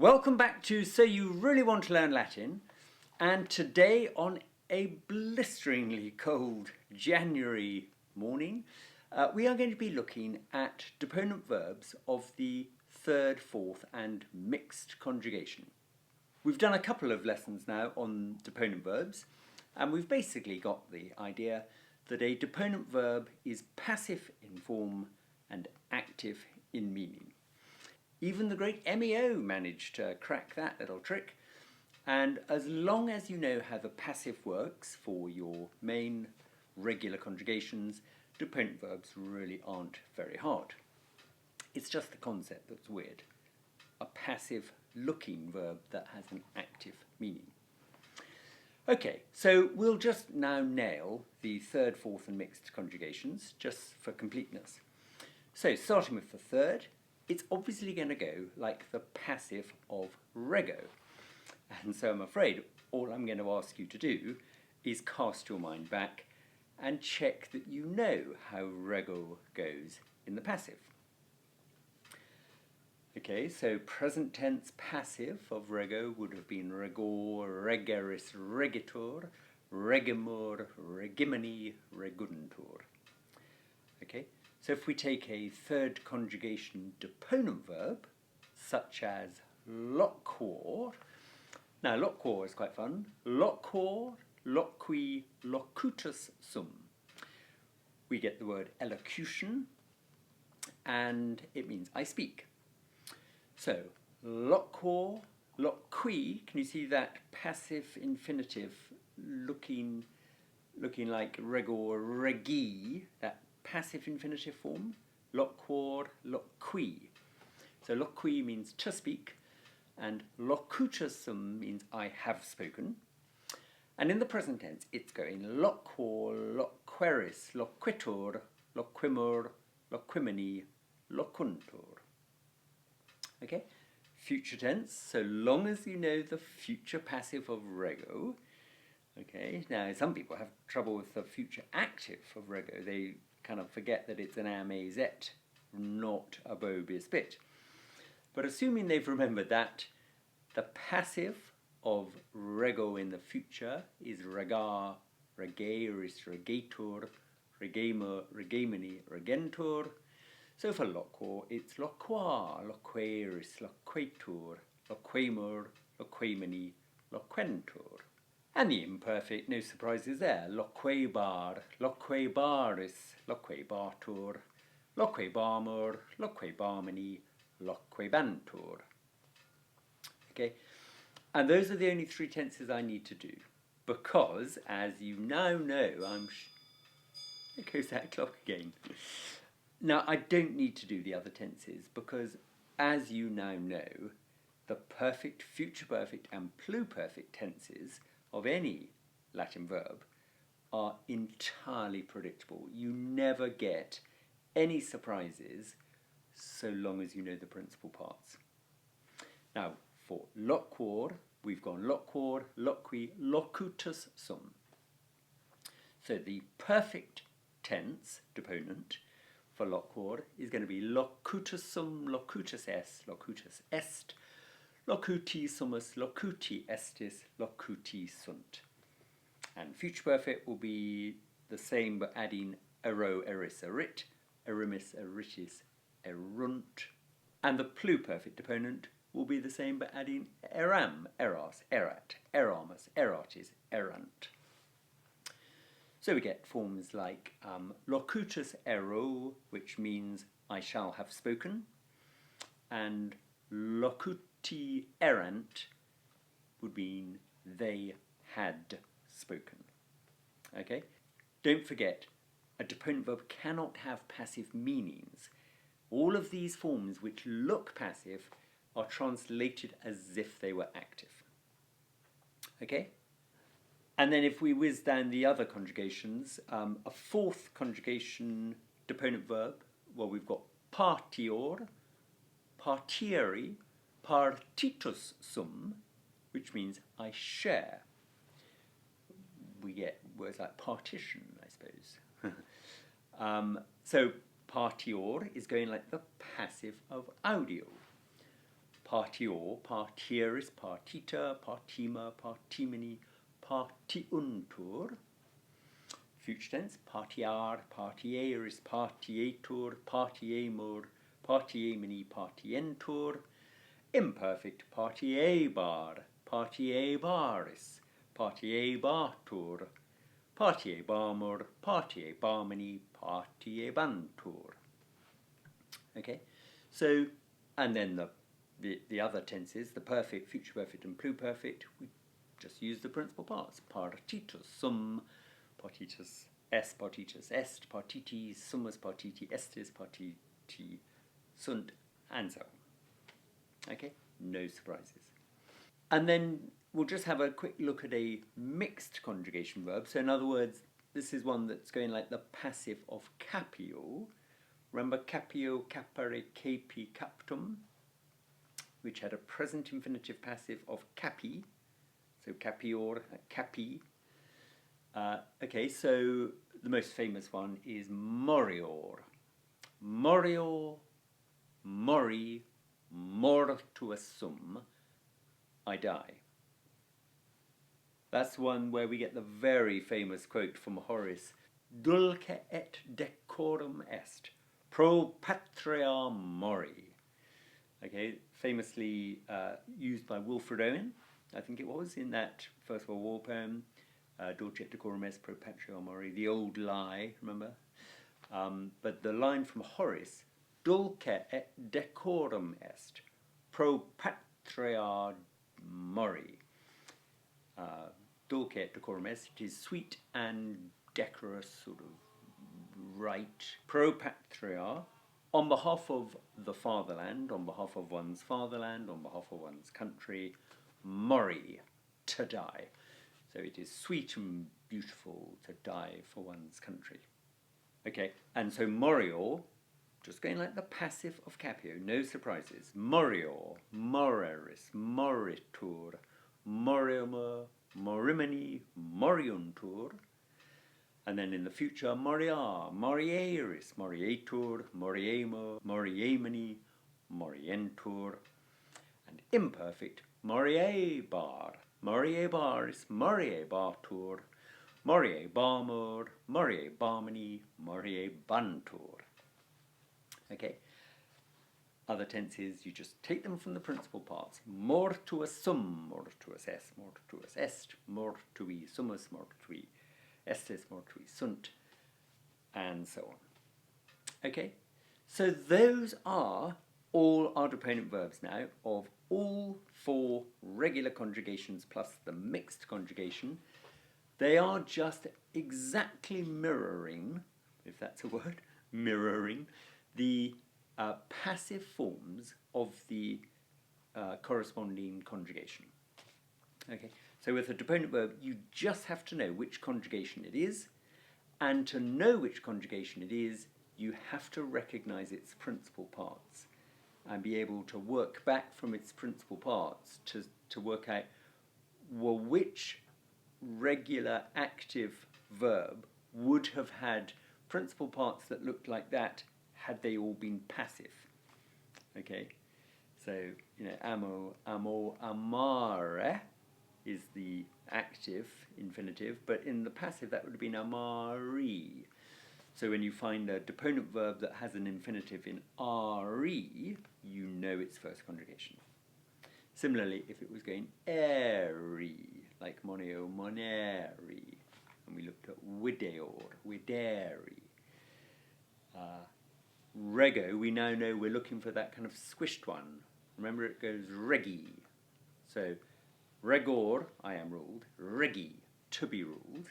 Welcome back to So You Really Want to Learn Latin, and today on a blisteringly cold January morning we are going to be looking at deponent verbs of the third, fourth and mixed conjugation. We've done a couple of lessons now on deponent verbs, and we've basically got the idea that a deponent verb is passive in form and active in meaning. Even the great MEO managed to crack that little trick, and as long as you know how the passive works for your main regular conjugations, deponent verbs really aren't very hard. It's just the concept that's weird. A passive looking verb that has an active meaning. Okay, so we'll just now nail the third, fourth and mixed conjugations just for completeness. So starting with the third, it's obviously going to go like the passive of rego. And so I'm afraid all I'm going to ask you to do is cast your mind back and check that you know how rego goes in the passive. Okay, so present tense passive of rego would have been regor, regeris, regitur, regimur, regimini, regundtur. Okay. So if we take a third conjugation deponent verb, such as loquor, now loquor is quite fun, loquor, loqui, locutus sum. We get the word elocution, and it means I speak. So loquor, loqui, can you see that passive infinitive looking like regor, regi, that passive infinitive form, loquor, loqui. So loqui means to speak, and locutusum means I have spoken. And in the present tense, it's going loquor, loqueris, loquitur, loquimur, loquimini, locuntur. Okay? Future tense, so long as you know the future passive of rego. Okay, now some people have trouble with the future active of rego. They kind of forget that it's an amazet, not a beau bis bit. But assuming they've remembered that, the passive of rego in the future is regar, regeris, regetur, regamer, regamini, regentur. So for loquor, it's loquar, loqueris, loquetur, loquemur, loquemini, loquentur. And the imperfect, no surprises there, loquebar, loquebaris, loquebatur, loquebamur, loquebamini, loquebantur. Okay, and those are the only three tenses I need to do, because, as you now know, there goes that clock again. Now, I don't need to do the other tenses, because, as you now know, the perfect, future perfect and pluperfect tenses of any Latin verb are entirely predictable. You never get any surprises so long as you know the principal parts. Now, for loquor, we've gone loquor, loqui, locutus sum. So the perfect tense deponent for loquor is going to be locutus sum, locutus est, locutus est, locuti sumus, locuti estis, locuti sunt. And future perfect will be the same but adding ero, eris, erit, erimis, eritis, erunt. And the pluperfect deponent will be the same but adding eram, eras, erat, eramus, eratis, erant. So we get forms like locutus ero, which means I shall have spoken, and locuti erant would mean they had spoken. Okay? Don't forget, a deponent verb cannot have passive meanings. All of these forms which look passive are translated as if they were active. Okay? And then if we whiz down the other conjugations, a fourth conjugation deponent verb, well, we've got partior, partiri, partitus sum, which means I share. We get words like partition, I suppose. So partior is going like the passive of audio. partior, partieris, partita, partima, partimini, partiuntur. Future tense, partiar, partieris, partietur, partiemur, partiemini, partientur. Imperfect, partiebar, partiebaris, partiebatur, partiebamur, partiebamini, partiebantur. Okay, so, and then the other tenses, the perfect, future perfect, and pluperfect, we just use the principal parts. Partitus sum, partitus est, partitus est, partitis summus, partiti estis, partiti sunt, and so on. Okay, no surprises. And then we'll just have a quick look at a mixed conjugation verb. So in other words, this is one that's going like the passive of capio. Remember capio, capere, capi, captum, which had a present infinitive passive of capi. So capior, capi. Okay, so the most famous one is morior. Morior, mori, mortuus sum, I die. That's one where we get the very famous quote from Horace, dulce et decorum est, pro patria mori. Okay, famously used by Wilfred Owen, I think it was, in that First World War poem, dulce et decorum est, pro patria mori, the old lie, remember? But the line from Horace, dulce et decorum est, pro patria mori. Dulce et decorum est, it is sweet and decorous, sort of right. Pro patria, on behalf of the fatherland, on behalf of one's fatherland, on behalf of one's country, mori, to die. So it is sweet and beautiful to die for one's country. Okay, and so morior, just going like the passive of capio, no surprises. Morior, moreris, moritur, moriumur, morimini, moriuntur. And then in the future, moriar, morieris, morietur, moriemur, moriemini, morientur. And imperfect, moriebar, moriebaris, moriebatur, moriebamur, moriebamini, moriebantur. Okay. Other tenses, you just take them from the principal parts. Mortuus sum, mortuus est, mortuus est, mortui summus, mortui estis, mortui sunt, and so on. Okay, so those are all our deponent verbs now of all four regular conjugations plus the mixed conjugation. They are just exactly mirroring, if that's a word, mirroring the passive forms of the corresponding conjugation. Okay, so with a deponent verb, you just have to know which conjugation it is, and to know which conjugation it is, you have to recognize its principal parts and be able to work back from its principal parts to work out, well, which regular active verb would have had principal parts that looked like that had they all been passive. Okay, so, you know, amo, amo, amare is the active infinitive, but in the passive that would have been amari. So when you find a deponent verb that has an infinitive in re, you know its first conjugation. Similarly, if it was going eri, like moneo, moneri, and we looked at videor, videri. Rego, we now know we're looking for that kind of squished one. Remember, it goes regi. So, regor, I am ruled. Regi, to be ruled.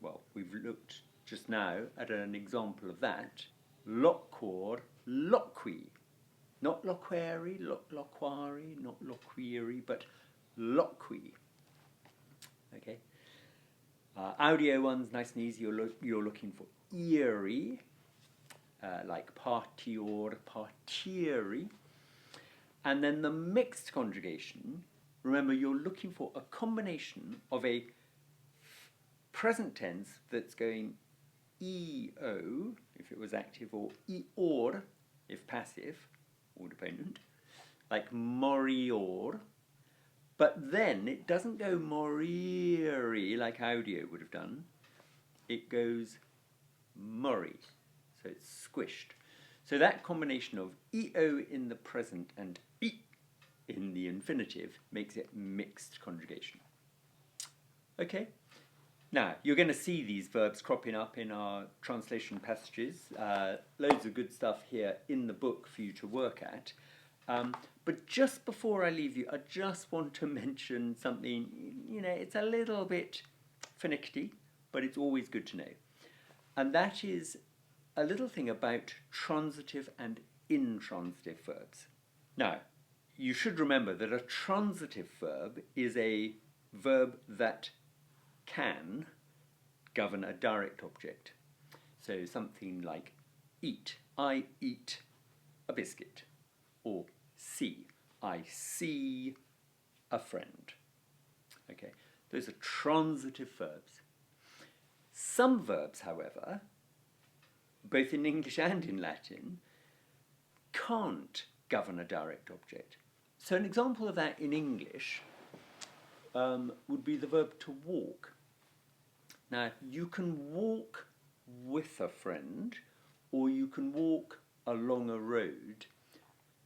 Well, we've looked just now at an example of that. Loquor, loqui. Not loqueri, loquari, not loquiri, but loqui. Okay. Audio ones, nice and easy. You're looking for eerie. Like partior, partiri. And then the mixed conjugation, remember, you're looking for a combination of a present tense that's going eo, if it was active, or eor, if passive, or deponent, like morior, but then it doesn't go morieri like audio would have done. It goes mori, so it's squished. So that combination of eo in the present and I in the infinitive makes it mixed conjugation. Okay, now you're going to see these verbs cropping up in our translation passages. Loads of good stuff here in the book for you to work at. But just before I leave you, I just want to mention something, it's a little bit finicky, but it's always good to know. And that is a little thing about transitive and intransitive verbs. Now, you should remember that a transitive verb is a verb that can govern a direct object. So something like eat, I eat a biscuit, or see, I see a friend. Okay, those are transitive verbs. Some verbs, however, both in English and in Latin, can't govern a direct object. So an example of that in English would be the verb to walk. Now, you can walk with a friend, or you can walk along a road,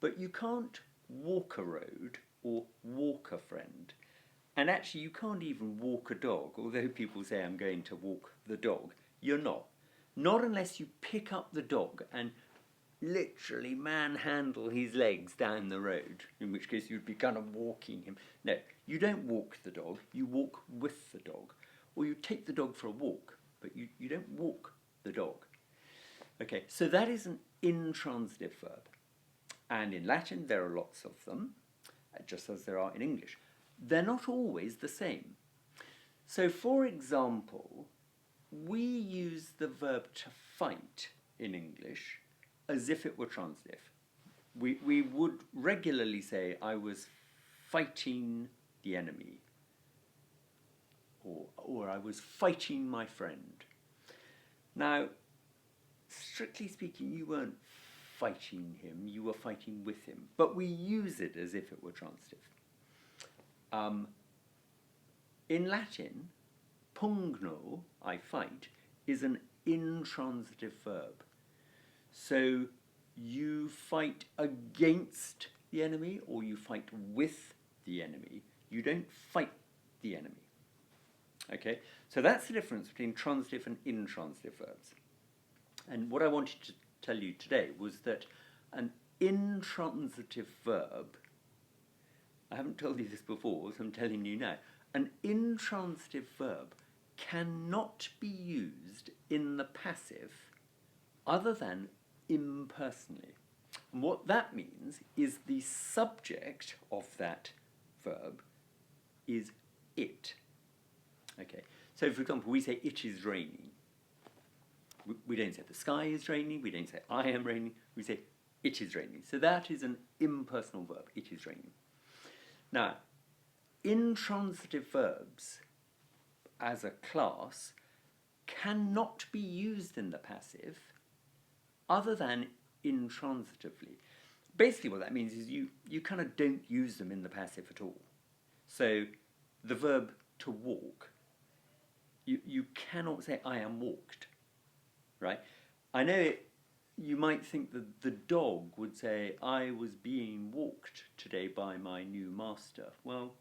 but you can't walk a road or walk a friend. And actually, you can't even walk a dog, although people say I'm going to walk the dog. You're not. Not unless you pick up the dog and literally manhandle his legs down the road, in which case you'd be kind of walking him. No, you don't walk the dog, you walk with the dog. Or you take the dog for a walk, but you don't walk the dog. Okay, so that is an intransitive verb. And in Latin there are lots of them, just as there are in English. They're not always the same. So for example, we use the verb to fight in English as if it were transitive. We would regularly say, I was fighting the enemy, or I was fighting my friend. Now, strictly speaking, you weren't fighting him, you were fighting with him, but we use it as if it were transitive. In Latin, pugno, I fight, is an intransitive verb. So you fight against the enemy or you fight with the enemy. You don't fight the enemy. Okay, so that's the difference between transitive and intransitive verbs. And what I wanted to tell you today was that an intransitive verb, I haven't told you this before, so I'm telling you now, an intransitive verb cannot be used in the passive other than impersonally. And what that means is the subject of that verb is it. Okay, so for example, we say it is raining. We don't say the sky is raining, we don't say I am raining, we say it is raining. So that is an impersonal verb, it is raining. Now, intransitive verbs as a class cannot be used in the passive other than intransitively. Basically what that means is you kind of don't use them in the passive at all. So the verb to walk, you cannot say I am walked, right? I know you might think that the dog would say I was being walked today by my new master. Well,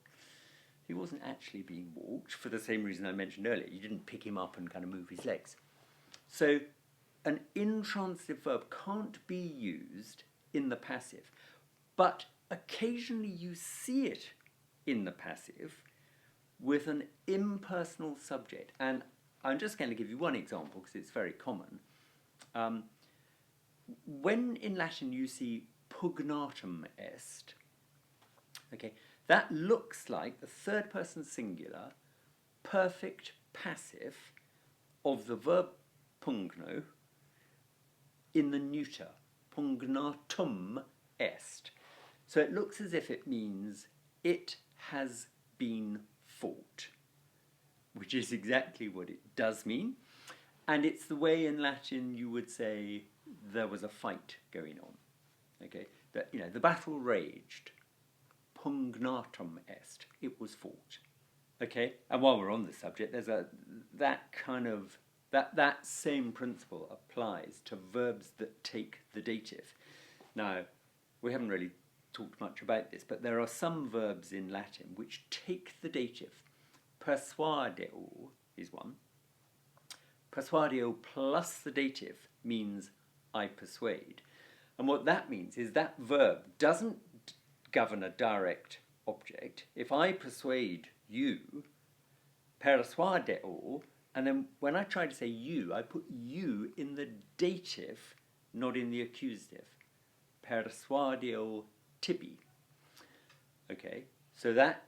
he wasn't actually being walked for the same reason I mentioned earlier. You didn't pick him up and kind of move his legs. So an intransitive verb can't be used in the passive, but occasionally you see it in the passive with an impersonal subject. And I'm just going to give you one example because it's very common. When in Latin you see pugnatum est, okay, that looks like the third person singular perfect passive of the verb pugno in the neuter, pugnatum est. So it looks as if it means it has been fought, which is exactly what it does mean. And it's the way in Latin you would say there was a fight going on. Okay, that, you know, the battle raged, pugnatum est, it was fought. Okay, and while we're on the subject, there's that same principle applies to verbs that take the dative. Now, we haven't really talked much about this, but there are some verbs in Latin which take the dative. Persuadeo is one. Persuadeo plus the dative means I persuade. And what that means is that verb doesn't govern a direct object. If I persuade you, persuadeo, and then when I try to say you, I put you in the dative, not in the accusative. Persuadeo tibi. Okay, so that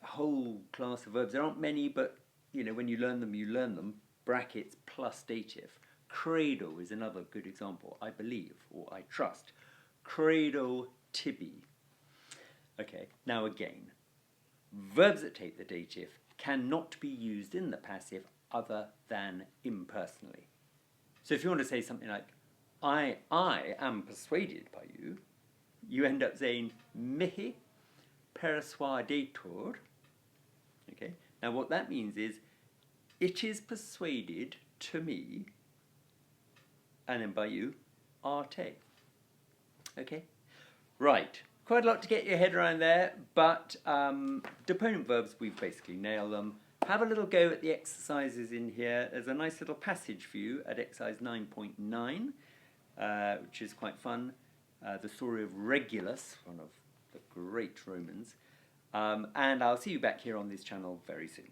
whole class of verbs, there aren't many, but you know, when you learn them, brackets plus dative. Credo is another good example. I believe, or I trust. Credo tibi. Okay, now again, verbs that take the dative cannot be used in the passive other than impersonally. So if you want to say something like, I am persuaded by you, you end up saying, mihi persuadetur. Okay, now what that means is, it is persuaded to me, and then by you, arte. Okay, right. Quite a lot to get your head around there, but deponent verbs, we've basically nailed them. Have a little go at the exercises in here. There's a nice little passage for you at exercise 9.9, which is quite fun. The story of Regulus, one of the great Romans. And I'll see you back here on this channel very soon.